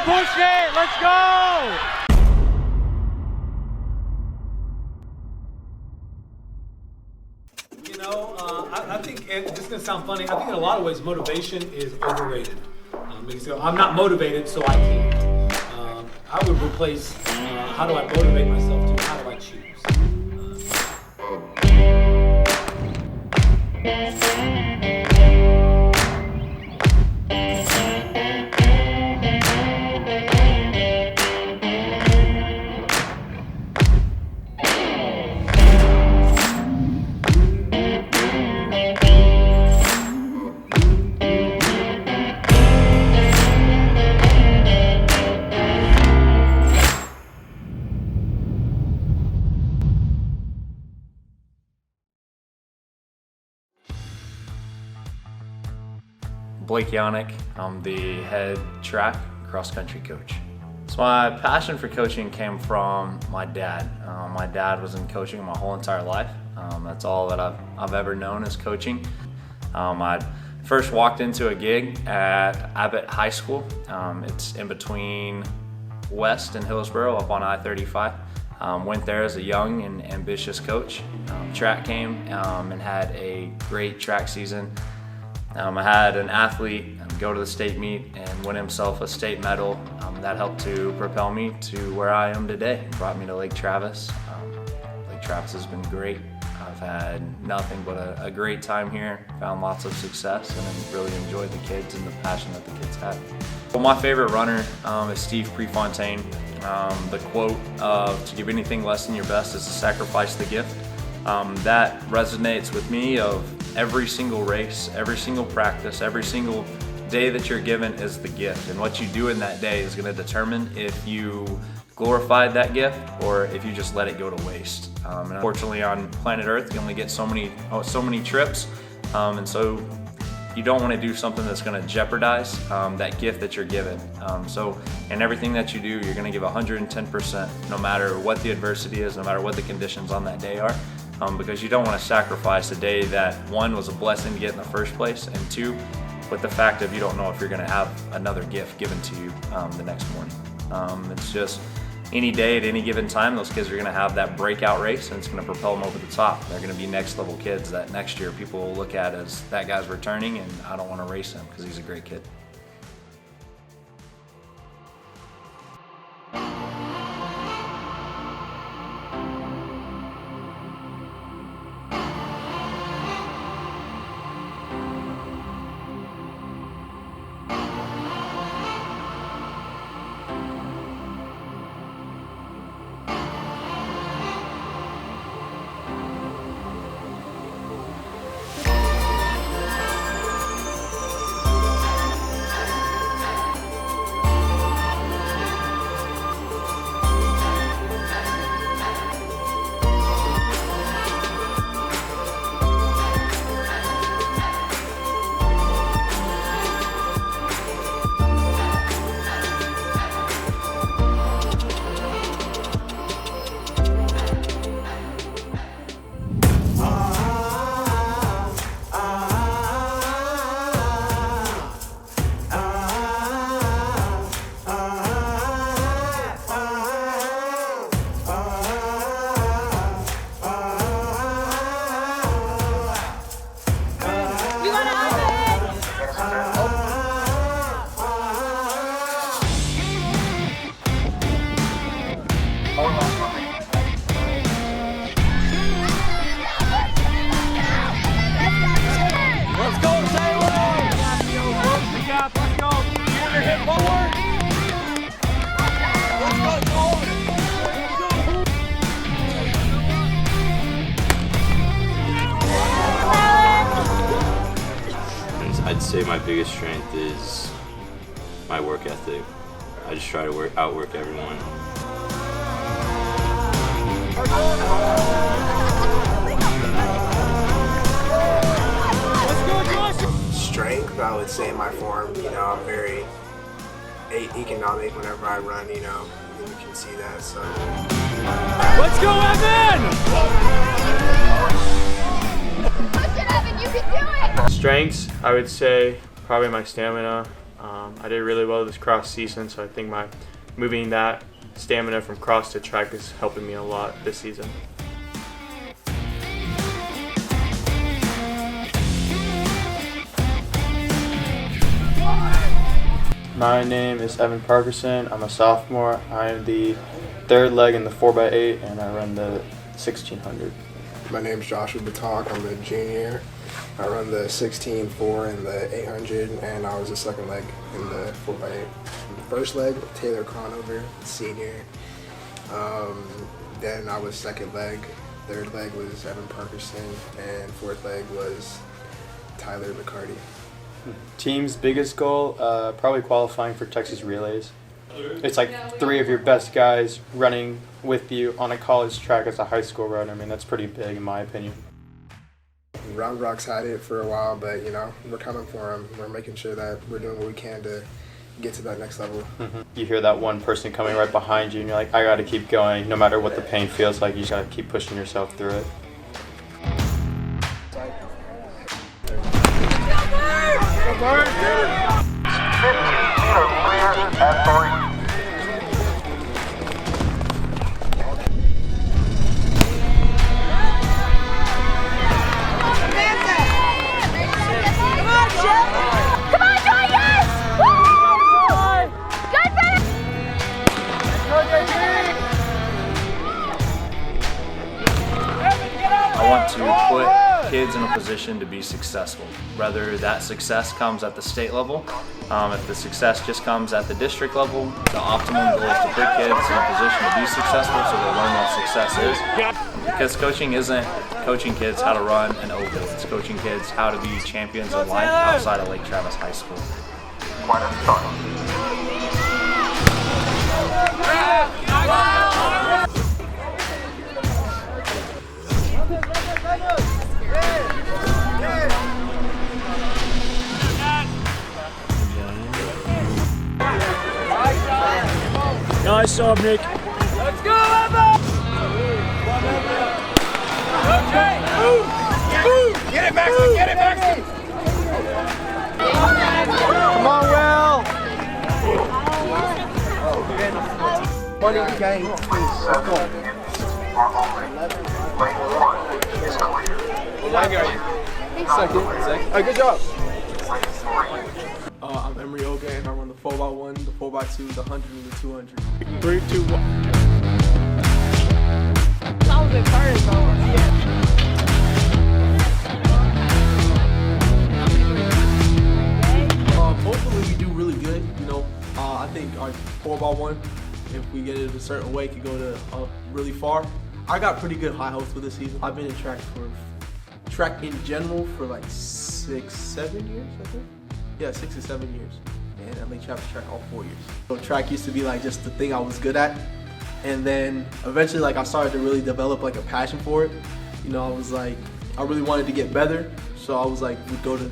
push it. Let's go. You know, I think, and it's going to sound funny, I think in a lot of ways motivation is overrated. Because I'm not motivated, so I can't. I would replace how do I motivate myself to how do I choose. Blake Yannick, I'm the head track cross-country coach. So my passion for coaching came from my dad. My dad was in coaching my whole entire life. That's all that I've ever known is coaching. I first walked into a gig at Abbott High School. It's in between West and Hillsboro up on I-35. Went there as a young and ambitious coach. Track came and had a great track season. I had an athlete go to the state meet and win himself a state medal. That helped to propel me to where I am today. It brought me to Lake Travis. Lake Travis has been great. I've had nothing but a great time here, found lots of success, and really enjoyed the kids and the passion that the kids had. Well, my favorite runner is Steve Prefontaine. The quote of, "To give anything less than your best is to sacrifice the gift." That resonates with me of every single race, every single practice, every single day that you're given is the gift. And what you do in that day is going to determine if you glorified that gift or if you just let it go to waste. And unfortunately on planet Earth, you only get so many trips. And so you don't want to do something that's going to jeopardize that gift that you're given. So in everything that you do, you're going to give 110%, no matter what the adversity is, no matter what the conditions on that day are. Because you don't want to sacrifice a day that, one, was a blessing to get in the first place, and two, with the fact of you don't know if you're going to have another gift given to you the next morning. It's just any day at any given time, those kids are going to have that breakout race, and it's going to propel them over the top. They're going to be next level kids that next year people will look at as, that guy's returning and I don't want to race him because he's a great kid. I'd say my biggest strength is my work ethic. I just try to outwork everyone. Strength, I would say my form, I'm very economic whenever I run, you can see that, so. Let's go, Evan! Push it, Evan, you can do it! Strengths, I would say probably my stamina. I did really well this cross season, so I think my moving that stamina from cross to track is helping me a lot this season. My name is Evan Parkerson. I'm a sophomore. I am the third leg in the 4x8 and I run the 1600. My name's Joshua Batak. I'm a junior. I run the 16-4 and the 800, and I was the second leg in the 4x8. First leg, Taylor Cronover, senior. Then I was second leg. Third leg was Evan Parkerson, and fourth leg was Tyler McCarty. Team's biggest goal, probably qualifying for Texas Relays. It's like 3 of your best guys running with you on a college track as a high school runner. I mean, that's pretty big in my opinion. Round Rock's had it for a while, but we're coming for them. We're making sure that we're doing what we can to get to that next level. You hear that one person coming right behind you and you're like, I gotta keep going no matter what the pain feels like. You just gotta keep pushing yourself through it. I want to put kids in a position to be successful. Whether that success comes at the state level, if the success just comes at the district level, the optimum goal is to put kids in a position to be successful so they learn what success is. Because coaching isn't coaching kids how to run an oval, it's coaching kids how to be champions in life outside of Lake Travis High School. Nice job, Nick. Let's go, Emma! Okay. Get it, Maxie! Get it, Maxie! Come on, Will! Money game. Second. Good job. I'm Emery Oga, and I run the 4x1, the 4x2, the 100, and the 200. 3, 2, 1. That was encouraging, Hopefully we do really good. I think our 4x1, if we get it a certain way, could go to really far. I got pretty good high hopes for this season. I've been in track in general for like 6-7 years, I think. Yeah, 6 or 7 years. And at Lake Travis track all 4 years. So track used to be like just the thing I was good at. And then eventually I started to really develop like a passion for it. I was like, I really wanted to get better. So I was like, we'd go to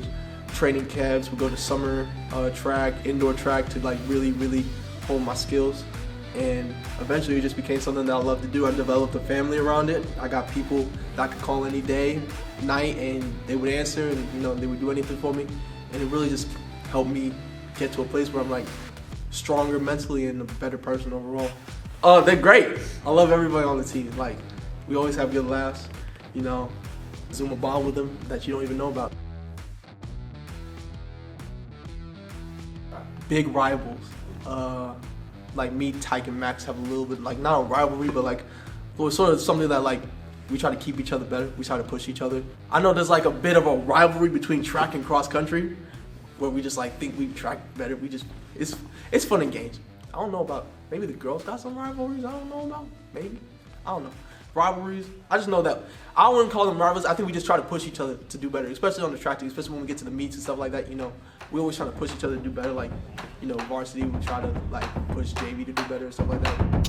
training camps, we'd go to summer track, indoor track to like really, really hone my skills. And eventually it just became something that I love to do. I developed a family around it. I got people that I could call any day, night, and they would answer and they would do anything for me. And it really just helped me get to a place where I'm like stronger mentally and a better person overall. They're great. I love everybody on the team. Like, we always have good laughs. Zoom a bond with them that you don't even know about. Big rivals. Like me, Tyke, and Max have a little bit, like not a rivalry, but like it's sort of something that like we try to keep each other better. We try to push each other. I know there's like a bit of a rivalry between track and cross country, where we just like think we track better. It's fun and games. I don't know about, maybe the girls got some rivalries I don't know about. Maybe, I don't know. Rivalries. I just know that I wouldn't call them rivalries. I think we just try to push each other to do better, especially on the track team, especially when we get to the meets and stuff like that. We always try to push each other to do better. Like, varsity, we try to like push JV to do better and stuff like that.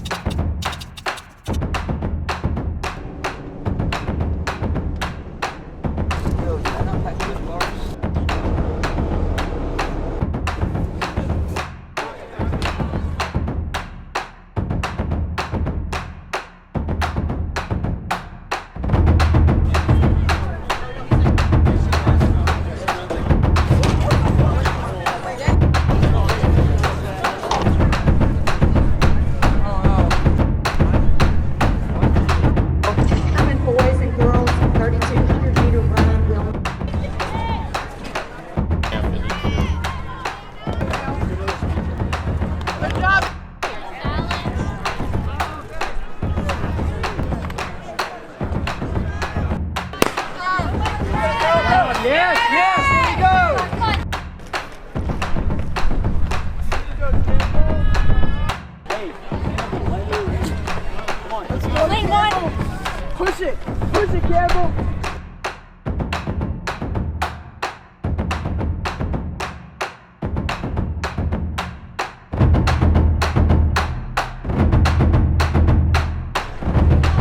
Push it, Campbell.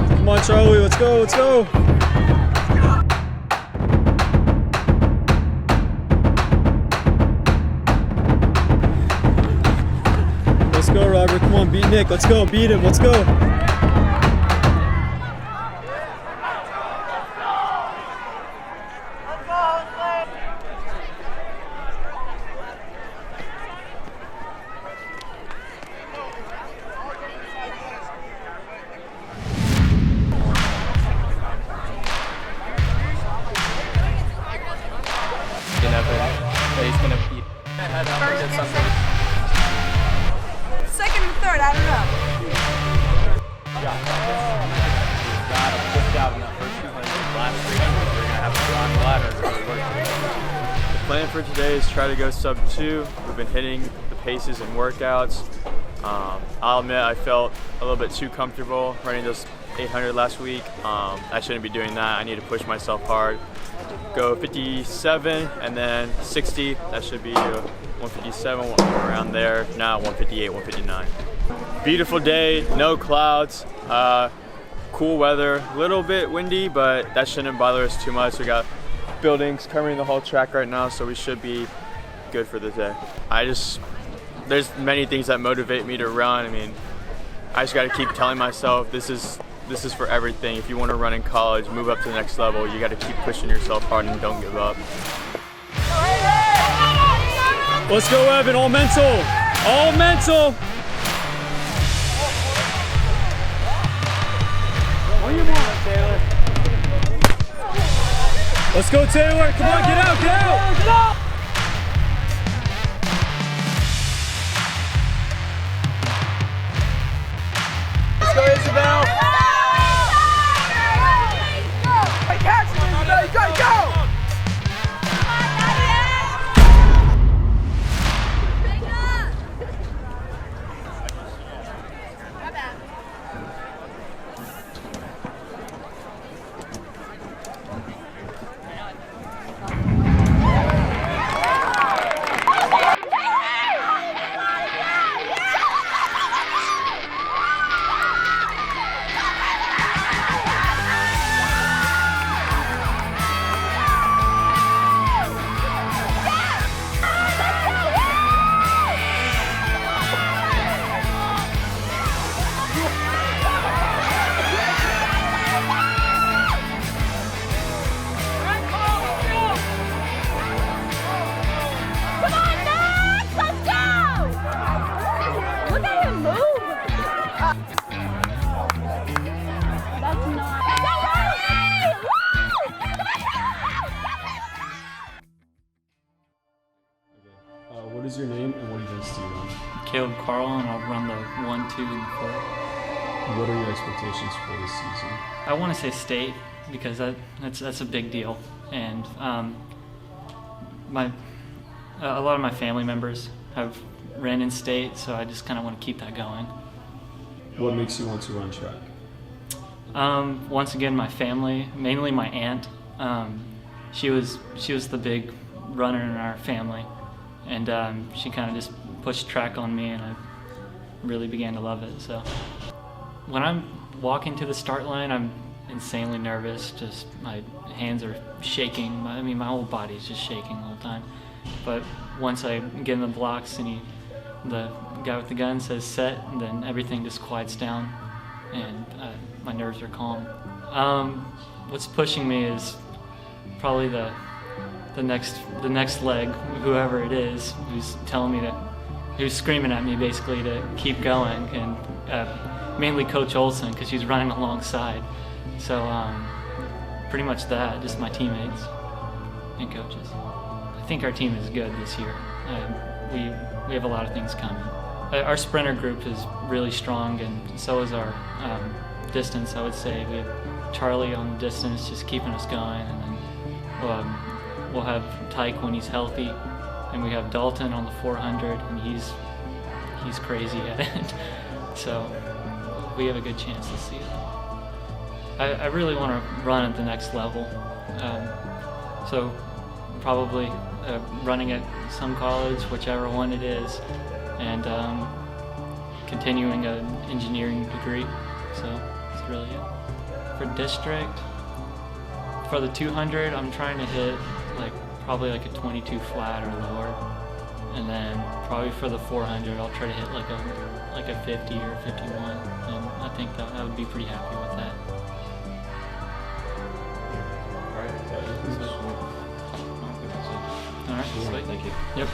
Come on, Charlie, let's go, let's go. Let's go, Robert. Come on, beat Nick. Let's go, beat him. Let's go. He's gonna beat. Second and third, I don't know. The plan for today is try to go sub 2. We've been hitting the paces and workouts. I'll admit I felt a little bit too comfortable running those 800 last week. I shouldn't be doing that. I need to push myself hard. Go 57 and then 60. That should be 157, around there. Now 158, 159. Beautiful day, no clouds, cool weather, a little bit windy, but that shouldn't bother us too much. We got buildings covering the whole track right now, so we should be good for the day. There's many things that motivate me to run. I mean, I just got to keep telling myself this is for everything. If you want to run in college, move up to the next level, you got to keep pushing yourself hard and don't give up. Let's go, Evan, all mental. All mental. What do you want, Taylor? Let's go, Taylor. Come on, get out, get out. Get out. Let's go, Isabel. What is your name and what events do you run? Caleb Carl, and I'll run the 1, 2, and 4. What are your expectations for this season? I want to say state because that's a big deal, and a lot of my family members have ran in state, so I just kind of want to keep that going. What makes you want to run track? Once again, my family, mainly my aunt. She was the big runner in our family, and she kind of just pushed track on me, and I really began to love it. So when I'm walking to the start line, I'm insanely nervous. Just my hands are shaking. My whole body is just shaking the whole time. But once I get in the blocks and the guy with the gun says set, and then everything just quiets down, and my nerves are calm. What's pushing me is probably the next leg, whoever it is, who's screaming at me basically to keep going, and mainly Coach Olson because she's running alongside. So pretty much that, just my teammates and coaches. I think our team is good this year. We have a lot of things coming. Our sprinter group is really strong, and so is our distance, I would say. We have Charlie on the distance just keeping us going, and then we'll have Tyke when he's healthy, and we have Dalton on the 400, and he's crazy at it. So we have a good chance this season. I really want to run at the next level. So probably running at some college, whichever one it is, and continuing an engineering degree. So that's really it. For district, for the 200, I'm trying to hit probably a 22 flat or lower, and then probably for the 400, I'll try to hit like a 50 or 51, and I think that I would be pretty happy with that. All right, sweet. Thank you. Yep.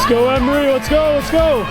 Let's go, Emery, let's go, let's go.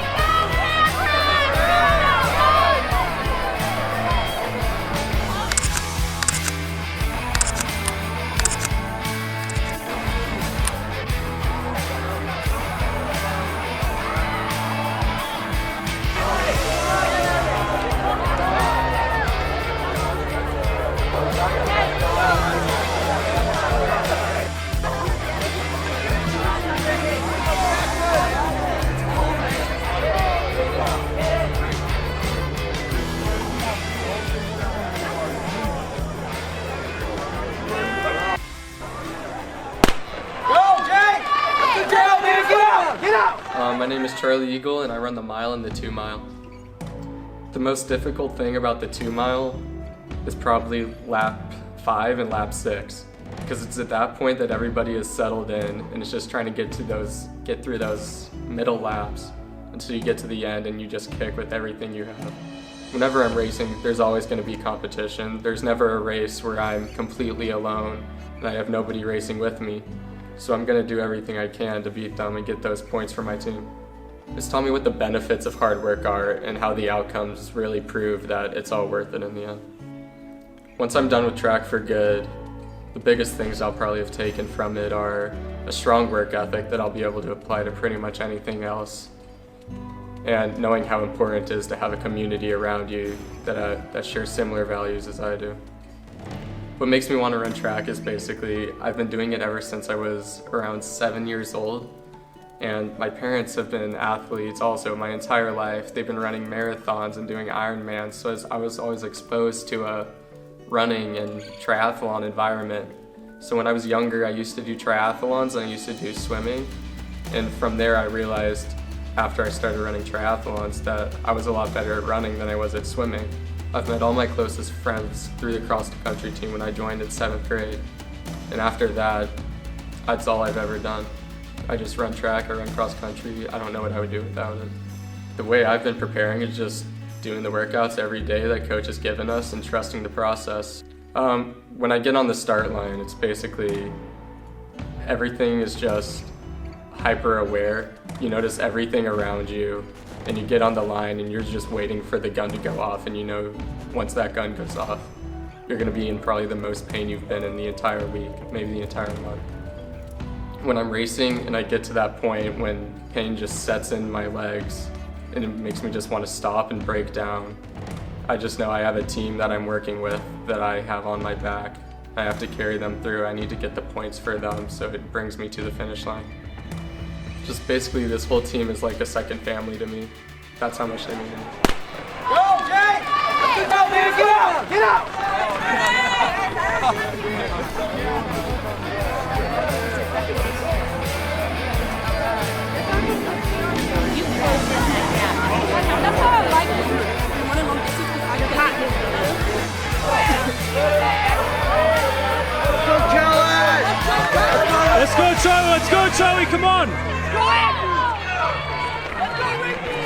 My name is Charlie Eagle and I run the mile and the 2 mile. The most difficult thing about the 2 mile is probably lap 5 and lap 6, because it's at that point that everybody is settled in and it's just trying to get through those middle laps until you get to the end and you just kick with everything you have. Whenever I'm racing, there's always going to be competition. There's never a race where I'm completely alone and I have nobody racing with me. So I'm going to do everything I can to beat them and get those points for my team. It's taught me what the benefits of hard work are and how the outcomes really prove that it's all worth it in the end. Once I'm done with track for good, the biggest things I'll probably have taken from it are a strong work ethic that I'll be able to apply to pretty much anything else, and knowing how important it is to have a community around you that shares similar values as I do. What makes me want to run track is basically, I've been doing it ever since I was around 7 years old. And my parents have been athletes also my entire life. They've been running marathons and doing Ironmans, so I was always exposed to a running and triathlon environment. So when I was younger, I used to do triathlons and I used to do swimming. And from there, I realized after I started running triathlons that I was a lot better at running than I was at swimming. I've met all my closest friends through the cross-country team when I joined in 7th grade. And after that, that's all I've ever done. I just run track, I run cross-country. I don't know what I would do without it. The way I've been preparing is just doing the workouts every day that coach has given us and trusting the process. When I get on the start line, it's basically everything is just hyper aware. You notice everything around you and you get on the line and you're just waiting for the gun to go off, and you know once that gun goes off, you're gonna be in probably the most pain you've been in the entire week, maybe the entire month. When I'm racing and I get to that point when pain just sets in my legs and it makes me just want to stop and break down, I just know I have a team that I'm working with that I have on my back. I have to carry them through. I need to get the points for them, so it brings me to the finish line. Just basically, this whole team is like a second family to me. That's how much they mean to me. Go, Jake! Get out, man! Get out! Get out! That's how I like it. One of them is because I got Let's go, Charlie, let's go, Charlie, come on. Go ahead! Let's go, Ricky!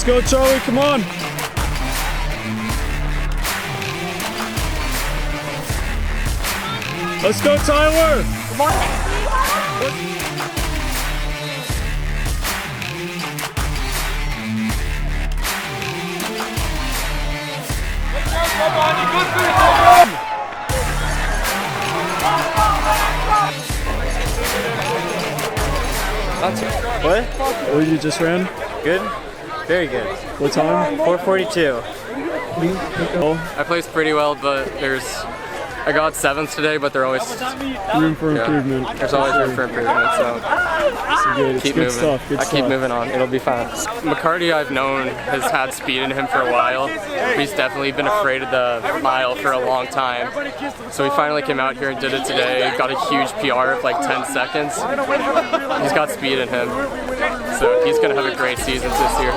Let's go, Charlie, come on. Let's go, Tyler. Come on. What? What you just ran? Good? Very good. What time? 4:42. I placed pretty well, but I got 7th today, but there's always room for improvement. There's always room for improvement, so keep moving. Stuff, good I keep moving on. It'll be fine. McCarty, I've known, has had speed in him for a while. He's definitely been afraid of the mile for a long time. So he finally came out here and did it today. Got a huge PR of like 10 seconds. He's got speed in him. So he's going to have a great season this year.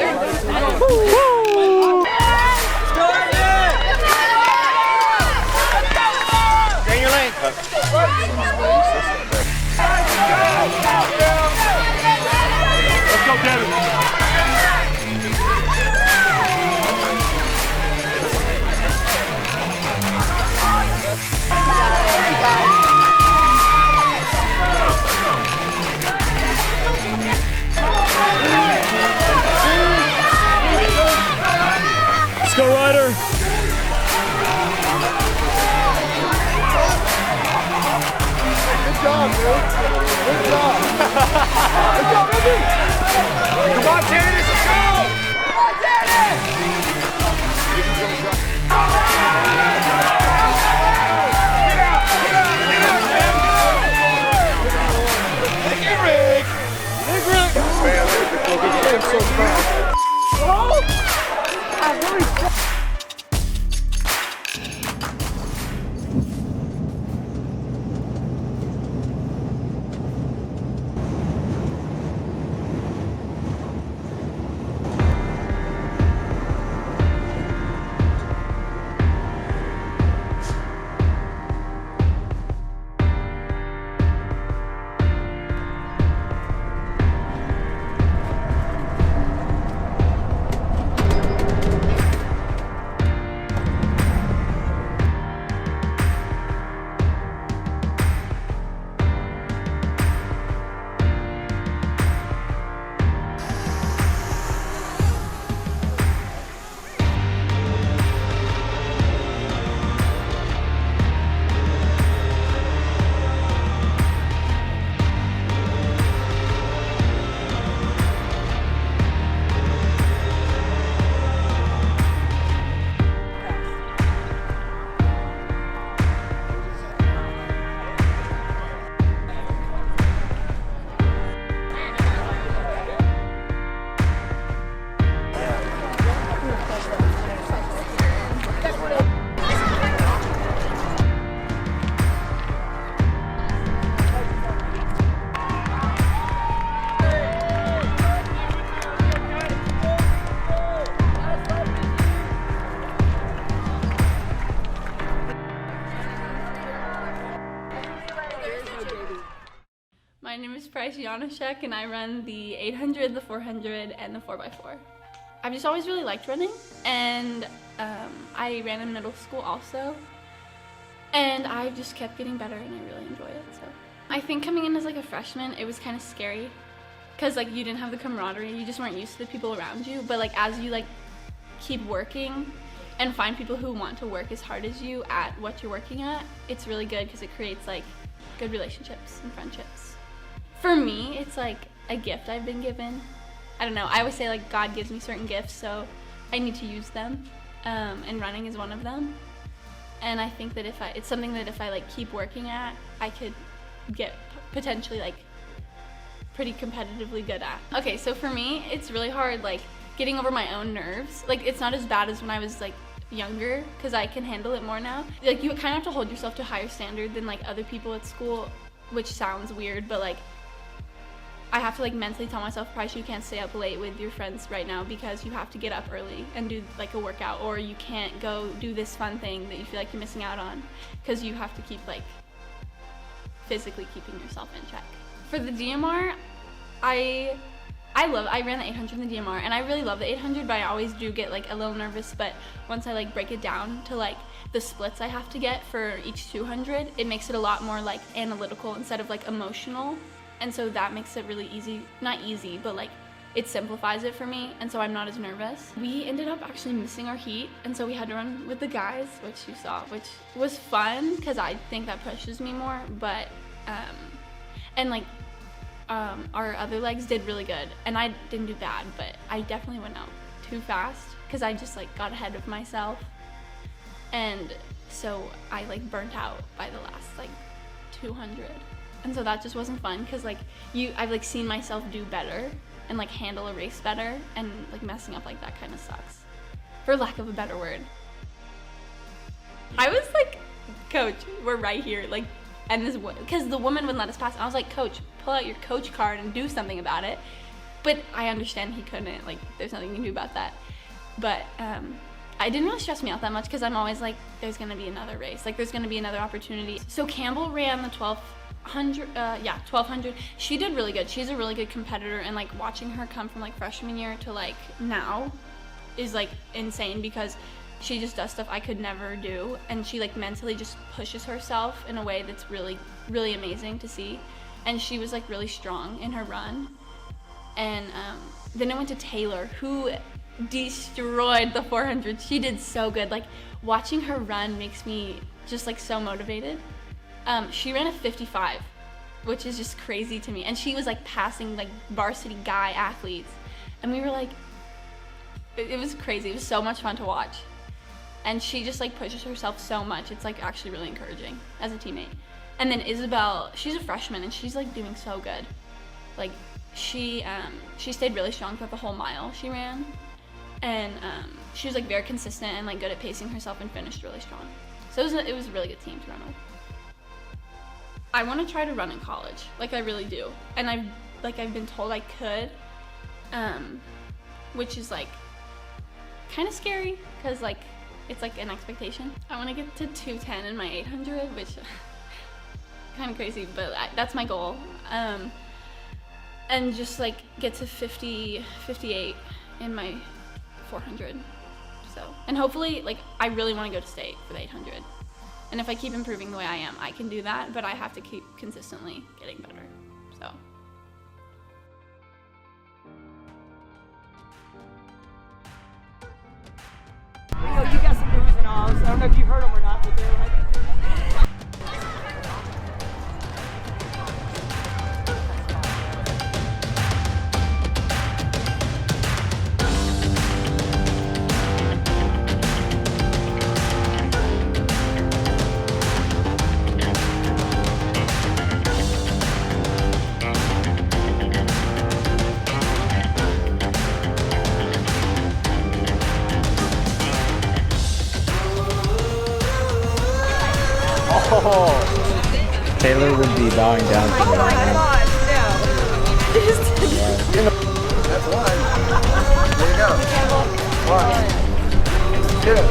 Let's go, Devin. Let's go, Ryder. Good job, dude. Good job. Good job, baby. Come on, Dennis, let's go. Come on, Dennis. Get out, Rick. Rick. Man, I'm so proud. I really. My name is Price Janaszek and I run the 800, the 400, and the 4x4. I've just always really liked running, and I ran in middle school also, and I just kept getting better and I really enjoy it. So I think coming in as like a freshman, it was kind of scary because like you didn't have the camaraderie, you just weren't used to the people around you, but like as you like keep working and find people who want to work as hard as you at what you're working at, it's really good because it creates like good relationships and friendships. For me, it's like a gift I've been given. I don't know, I always say like God gives me certain gifts, so I need to use them, and running is one of them. And I think that it's something that if I like keep working at, I could get potentially like pretty competitively good at. Okay, so for me, it's really hard like getting over my own nerves. Like it's not as bad as when I was like younger because I can handle it more now. Like you kind of have to hold yourself to a higher standard than like other people at school, which sounds weird, but like I have to like mentally tell myself, Price, you can't stay up late with your friends right now because you have to get up early and do like a workout, or you can't go do this fun thing that you feel like you're missing out on because you have to keep like physically keeping yourself in check. For the DMR, I I ran the 800 in the DMR, and I really love the 800, but I always do get like a little nervous. But once I like break it down to like the splits I have to get for each 200, it makes it a lot more like analytical instead of like emotional. And so that makes it really easy, not easy, but like it simplifies it for me, and so I'm not as nervous. We ended up actually missing our heat, and so we had to run with the guys, which you saw, which was fun because I think that pushes me more. But and like our other legs did really good, and I didn't do bad, but I definitely went out too fast because I just like got ahead of myself, and so I like burnt out by the last like 200, and so that just wasn't fun because like I've like seen myself do better and like handle a race better, and like messing up like that kind of sucks, for lack of a better word. I was like, Coach, we're right here, like, and this, because the woman wouldn't let us pass, and I was like, Coach, pull out your coach card and do something about it. But I understand he couldn't, like, there's nothing you can do about that. But I didn't really stress me out that much because I'm always like, there's gonna be another race, like there's gonna be another opportunity. So Campbell ran the 1200. She did really good. She's a really good competitor, and like watching her come from like freshman year to like now is like insane because she just does stuff I could never do, and she like mentally just pushes herself in a way that's really, really amazing to see. And she was like really strong in her run. And then I went to Taylor, who destroyed the 400. She did so good. Like watching her run makes me just like so motivated. She ran a 55, which is just crazy to me. And she was like passing like varsity guy athletes. And we were like, it was crazy. It was so much fun to watch. And she just like pushes herself so much. It's like actually really encouraging as a teammate. And then Isabel, she's a freshman and she's like doing so good. Like she stayed really strong throughout the whole mile she ran. And she was like very consistent and like good at pacing herself and finished really strong. So it was a really good team to run with. I want to try to run in college, like I really do, and I've been told I could, which is like kind of scary because like it's like an expectation. I want to get to 210 in my 800, which kind of crazy, but that's my goal, and just like get to 58 in my 400. So, and hopefully, like I really want to go to state for the 800. And if I keep improving the way I am, I can do that, but I have to keep consistently getting better, so. Yo, you got some moves and alls. I don't know if you've heard them or not, but they're like... Taylor would be bowing down to me right now. That's one. There you go. One. Two.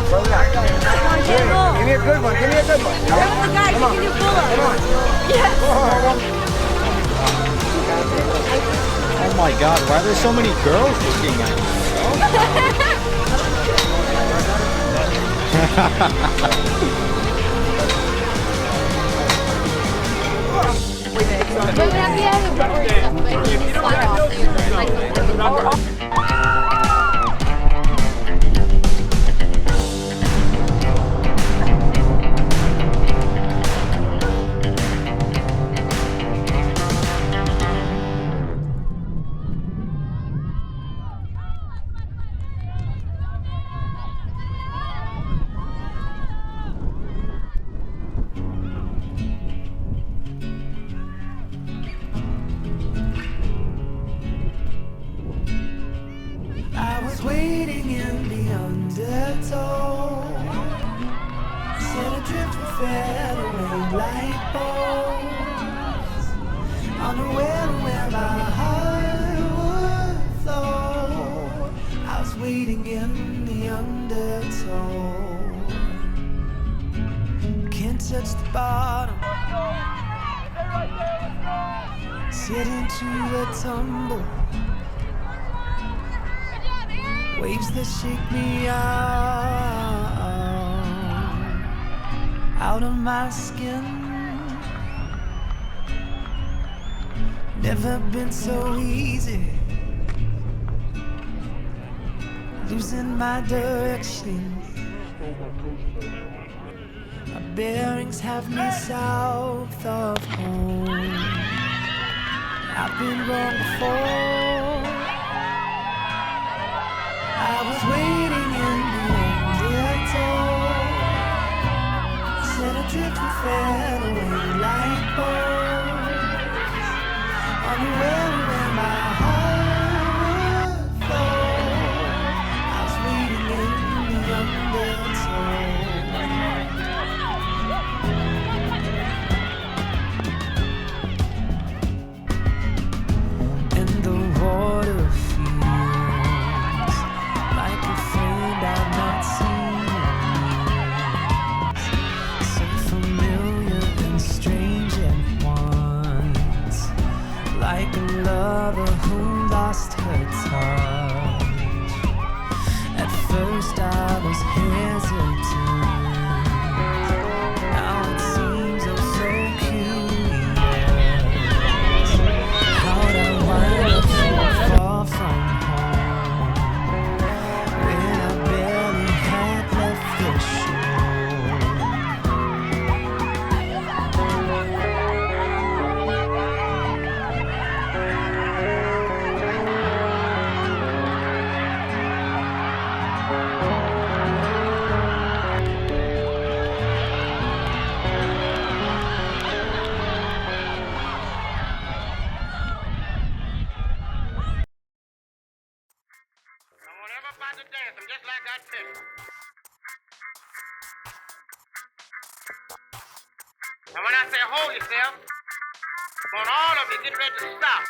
Throw it out. Give me a good one. Give me a good one. Come on. Come on. Come on. Yes. Oh my God, why are there so many girls looking at Waiting in the undertow, set adrift with featherweight light bows, unaware of where my heart would flow. I was waiting in the undertow, can't touch the bottom, sit into a tumble. Waves that shake me out of my skin. Never been so easy. Losing my direction. My bearings have me south of home. I've been wrong before. I was waiting in the undertow. Set adrift and fell away like bones. Unaware of where my heart would flow. I was waiting in the undertow. And when I say hold yourself, I want all of you get ready to stop.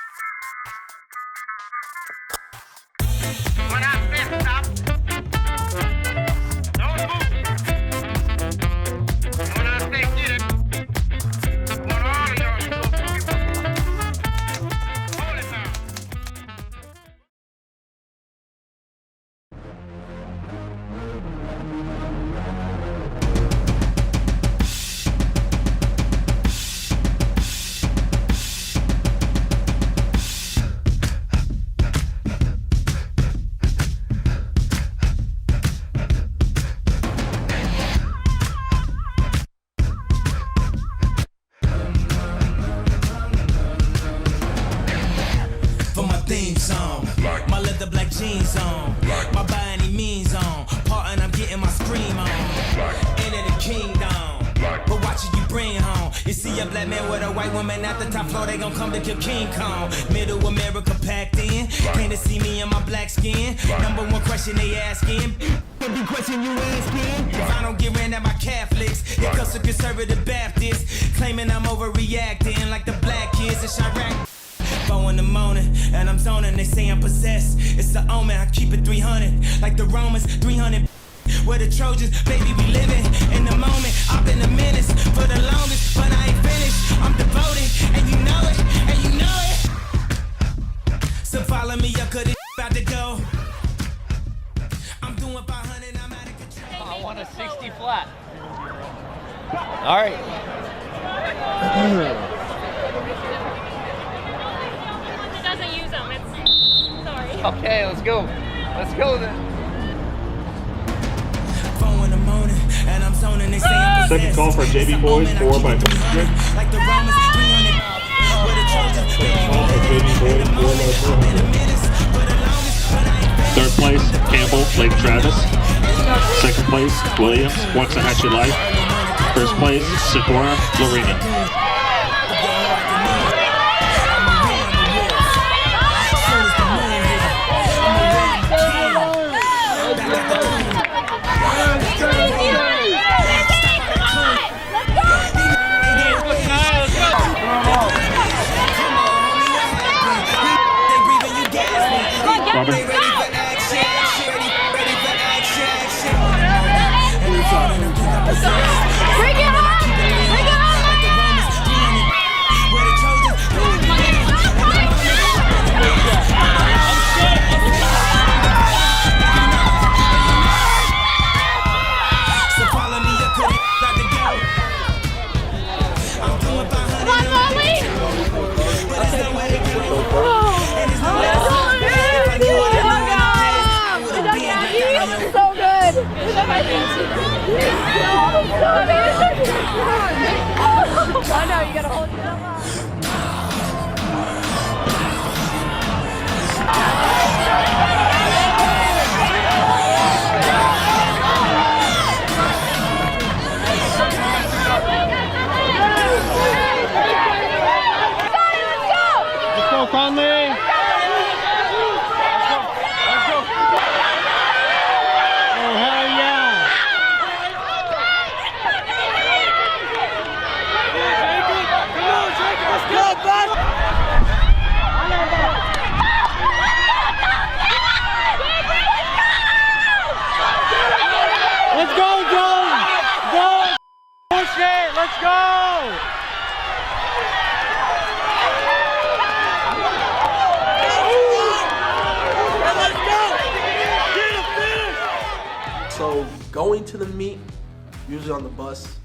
When I say stop, don't move. And when I say get it, I want all of y'all to go through it. Hold it now. Theme song, my leather black jeans on, my by any means on, part and I'm getting my scream on, into the kingdom, but watch it you bring home, you see a black man with a white woman at the top floor, they gon' come to kill King Kong, middle America packed in, came to see me in my black skin, number one question they asking, every question you asking, if I don't get ran at my Catholics, it comes to conservative Baptists, claiming I'm overreacting like the black kids in Chirac. 4 in the morning, and I'm zoning, they say I'm possessed. It's the omen, I keep it 300, like the Romans, 300. We're the Trojans, baby, we living in the moment. I've been a menace for the longest, but I ain't finished. I'm devoted, and you know it, and you know it. So follow me up, cause it's about to go. I'm doing 500, I'm out of control. I want a 60 flat. All right. Doesn't use them. It's sorry. Okay, let's go. Let's go then. 4 in the morning, and I'm zoning, they say I'm possessed. Second call for JB Boys 4x400. Like the Romans, 300. We're the Trojans, Call for JB Boys 4x400. Third place, Campbell, Lake Travis. Second place, Williams, Waxahachie Life. First place, Sephora, Lorena. Bring it on! Bring it on! going to the meet, usually on the bus,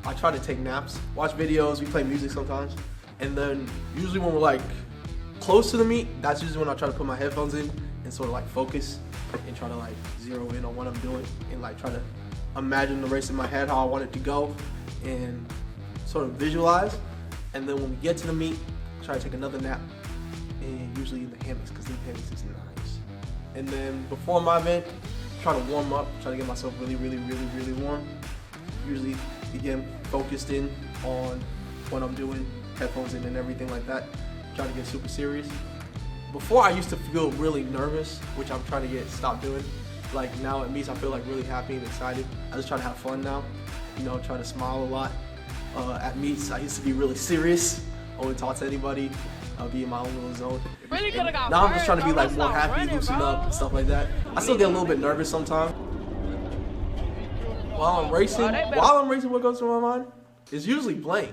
I try to take naps, watch videos, we play music sometimes. And then usually when we're like close to the meet, that's usually when I try to put my headphones in and sort of like focus and try to like zero in on what I'm doing and like try to imagine the race in my head, how I want it to go, and sort of visualize. And then when we get to the meet, I try to take another nap, and usually in the hammocks, because the hammocks is nice. And then before my event, try to warm up, try to get myself really warm. Usually again, focused in on what I'm doing, headphones in and everything like that. Try to get super serious. Before I used to feel really nervous, which I'm trying to stop doing. Like now at meets I feel like really happy and excited. I just try to have fun now. You know, try to smile a lot. At meets I used to be really serious. I wouldn't talk to anybody. I'll be in my own little zone. Really coulda got now I'm just trying to be burned, like bro. more Stop happy, running, loosen bro. up and stuff like that. I still get a little bit nervous sometimes. While I'm racing, what goes through my mind is usually blank.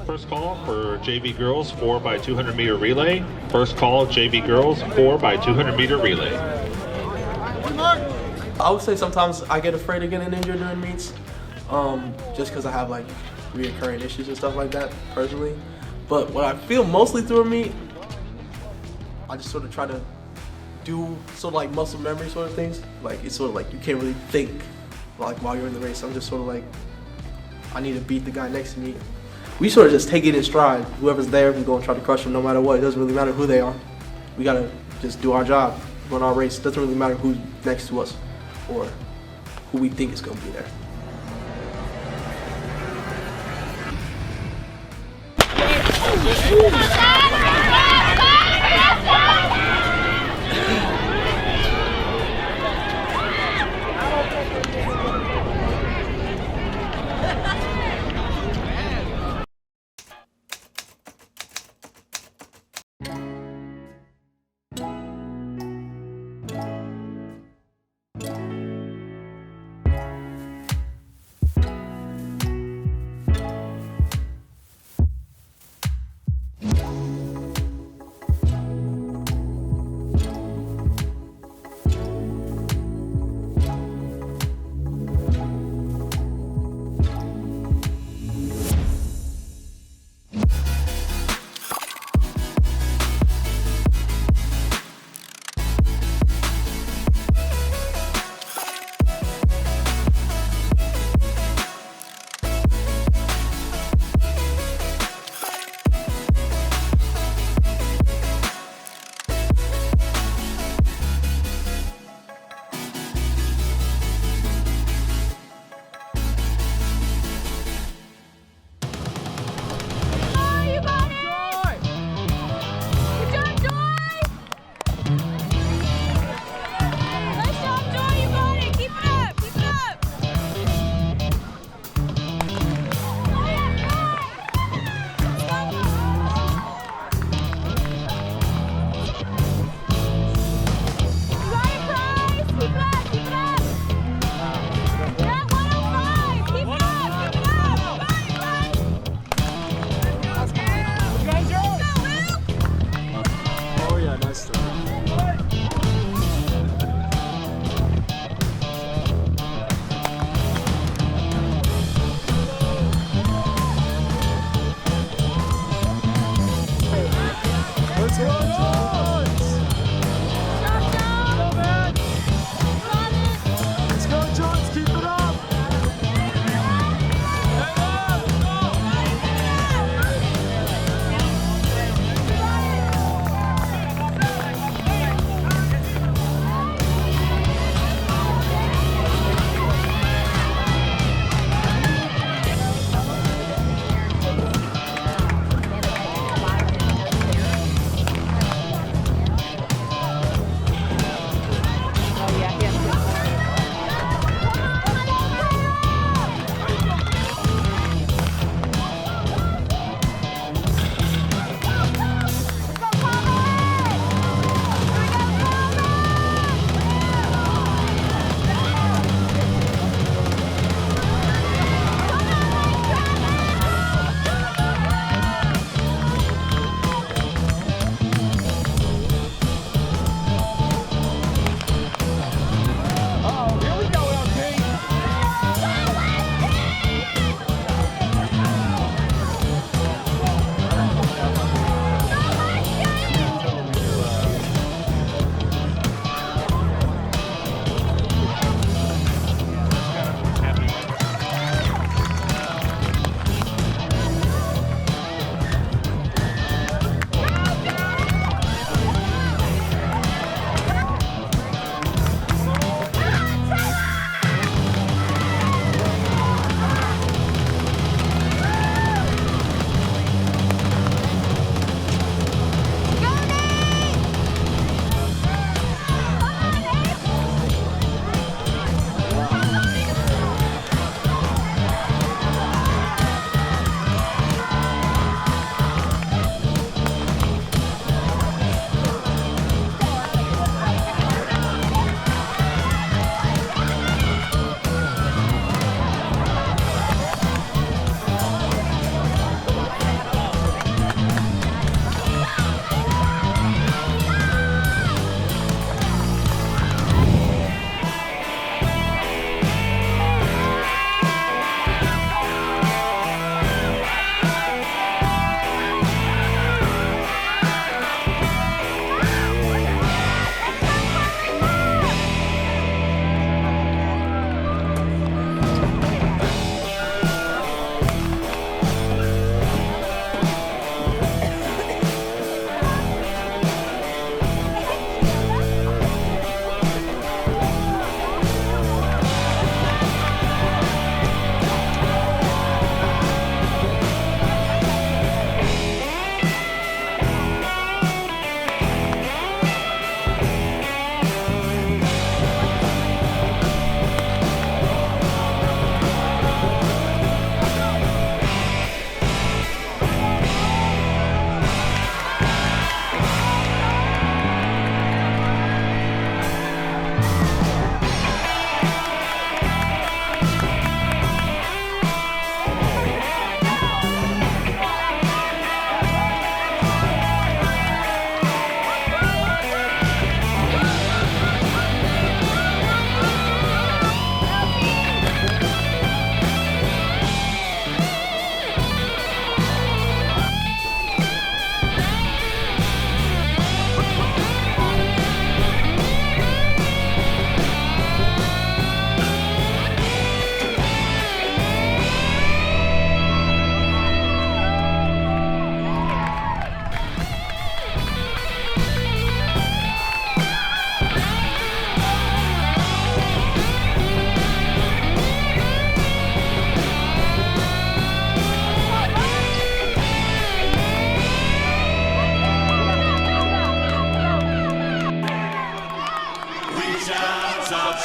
First call for JV girls 4x200 meter relay. First call JV girls 4x200 meter relay. I would say sometimes I get afraid of getting injured during meets, just because I have like reoccurring issues and stuff like that personally. But what I feel mostly through a meet, I just sort of try to do sort of like muscle memory sort of things. Like it's sort of like you can't really think like while you're in the race. I'm just sort of like, I need to beat the guy next to me. We sort of just take it in stride. Whoever's there, we go and try to crush them no matter what. It doesn't really matter who they are. We gotta just do our job, run our race. It doesn't really matter who's next to us or who we think is gonna be there.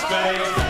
space.